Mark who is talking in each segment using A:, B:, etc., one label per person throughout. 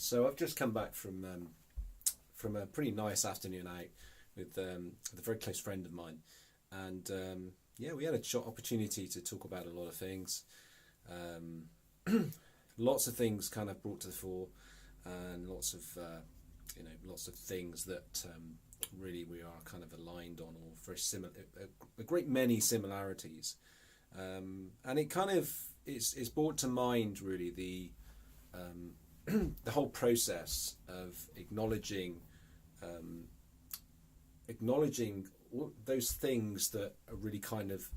A: So I've just come back from a pretty nice afternoon out with a very close friend of mine, and yeah, we had a short opportunity to talk about a lot of things. Lots of things kind of brought to the fore, and lots of lots of things that really we are kind of aligned on, or very similar, a great many similarities, and it kind of it's brought to mind really the whole process of acknowledging all those things that are really kind of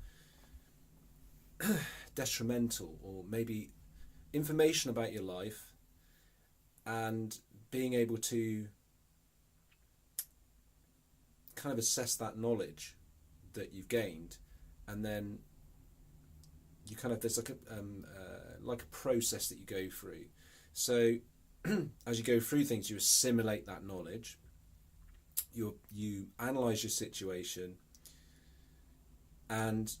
A: detrimental, or maybe information about your life, and being able to kind of assess that knowledge that you've gained, and then you kind of there's like a process that you go through. So as you go through things, you assimilate that knowledge, you analyze your situation, and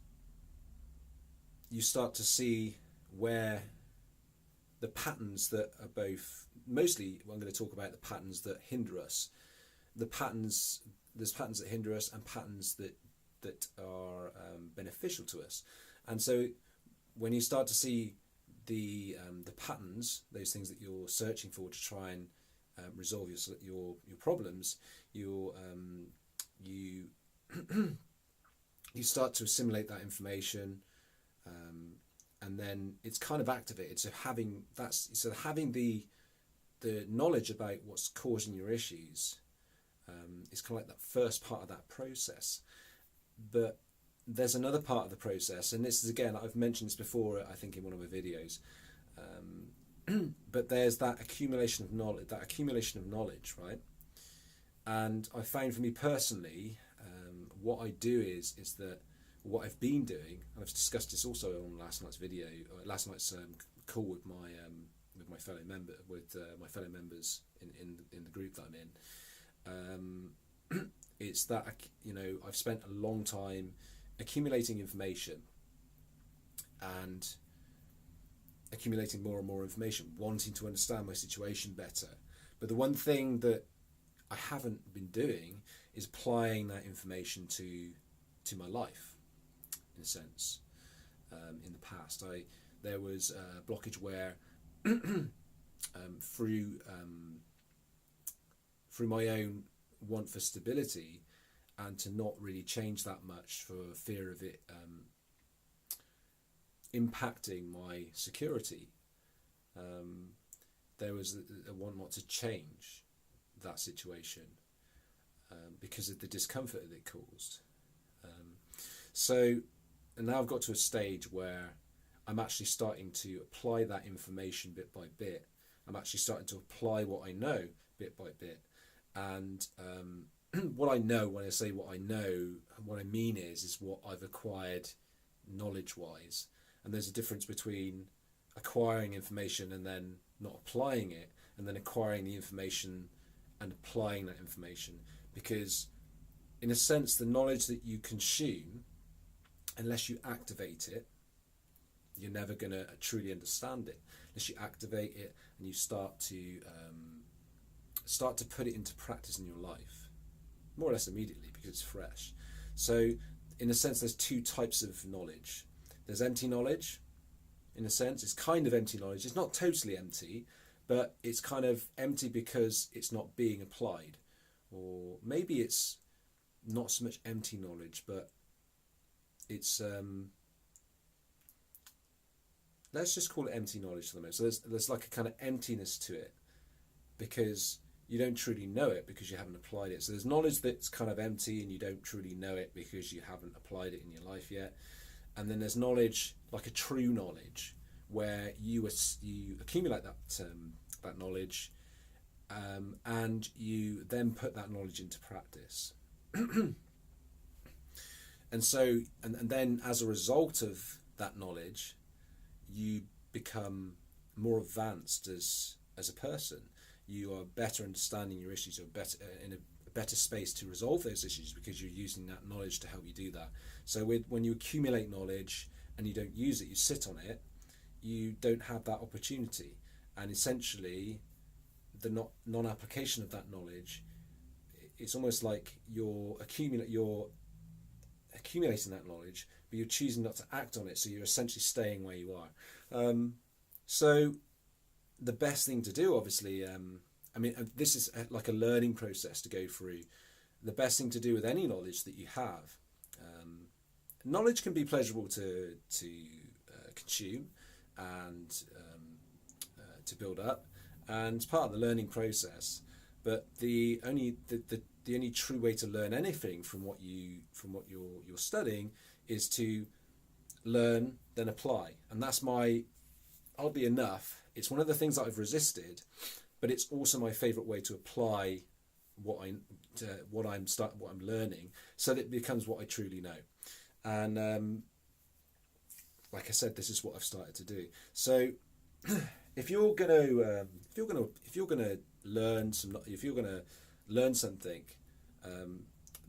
A: you start to see where the patterns that are both, mostly I'm going to talk about the patterns that hinder us. There's patterns that hinder us, and patterns that are beneficial to us. And so when you start to see the patterns, those things that you're searching for to try and resolve your problems, you you start to assimilate that information, and then it's kind of activated. So having the knowledge about what's causing your issues is kind of like that first part of that process. But there's another part of the process, and this is, again, I've mentioned this before, I think in one of my videos, but there's that accumulation of knowledge, right? And I found, for me personally, what I do is that what I've been doing, and I've discussed this also on last night's video, or last night's call with my fellow members in the group that I'm in. It's that, I've spent a long time accumulating information, and accumulating more and more information, wanting to understand my situation better. But the one thing that I haven't been doing is applying that information to my life, in a sense. In the past, there was a blockage where through my own want for stability, and to not really change that much for fear of it impacting my security, there was a want not to change that situation because of the discomfort that it caused. So and now I've got to a stage where I'm actually starting to apply that information bit by bit. I'm actually starting to apply what I know bit by bit. And what I know, when I say what I know, what I mean is what I've acquired knowledge-wise. And there's a difference between acquiring information and then not applying it, and then acquiring the information and applying that information. Because in a sense, the knowledge that you consume, unless you activate it, you're never going to truly understand it. Unless you activate it and you start to put it into practice in your life, more or less immediately, because it's fresh. So in a sense, there's two types of knowledge. There's empty knowledge. In a sense, it's kind of empty knowledge. It's not totally empty, but it's kind of empty because it's not being applied. Or maybe it's not so much empty knowledge, but it's let's just call it empty knowledge for the moment. So there's like a kind of emptiness to it, because you don't truly know it because you haven't applied it. So there's knowledge that's kind of empty, and you don't truly know it because you haven't applied it in your life yet. And then there's knowledge, like a true knowledge, where you accumulate that knowledge, and you then put that knowledge into practice. And so, and then as a result of that knowledge, you become more advanced as a person. You are better understanding your issues, or better in a better space to resolve those issues, because you're using that knowledge to help you do that. So when you accumulate knowledge and you don't use it, you sit on it, you don't have that opportunity. And essentially the non-application of that knowledge, it's almost like you're accumulating that knowledge, but you're choosing not to act on it, so you're essentially staying where you are. So the best thing to do, obviously, this is like a learning process to go through. The best thing to do with any knowledge that you have, knowledge can be pleasurable to consume and to build up, and it's part of the learning process. But the only true way to learn anything from what you're studying is to learn, then apply. And that's oddly enough, it's one of the things that I've resisted, but it's also my favourite way to apply what I'm learning, so that it becomes what I truly know. And like I said, this is what I've started to do. So if you're gonna learn something,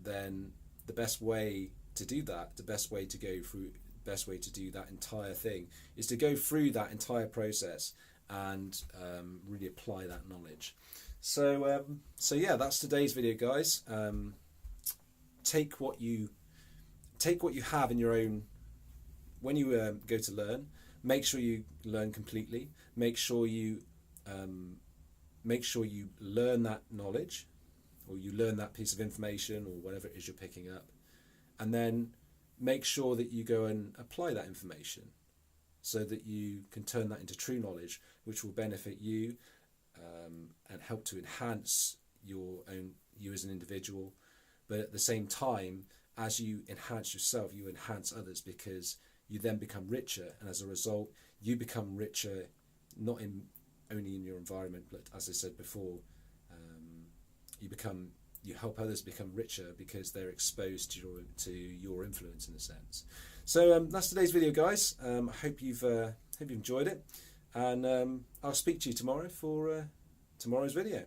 A: then the best way to do that, the best way to do that entire thing, is to go through that entire process and really apply that knowledge. So yeah, that's today's video, guys. Take what you have in your own. When you go to learn, make sure you learn completely. Make sure you learn that knowledge, or you learn that piece of information, or whatever it is you're picking up, and then make sure that you go and apply that information, so that you can turn that into true knowledge, which will benefit you and help to enhance you as an individual. But at the same time, as you enhance yourself, you enhance others, because you then become richer, and as a result, you become richer not only in your environment, but as I said before, you help others become richer because they're exposed to your influence, in a sense. So that's today's video, guys. I hope you've enjoyed it, and I'll speak to you tomorrow for tomorrow's video.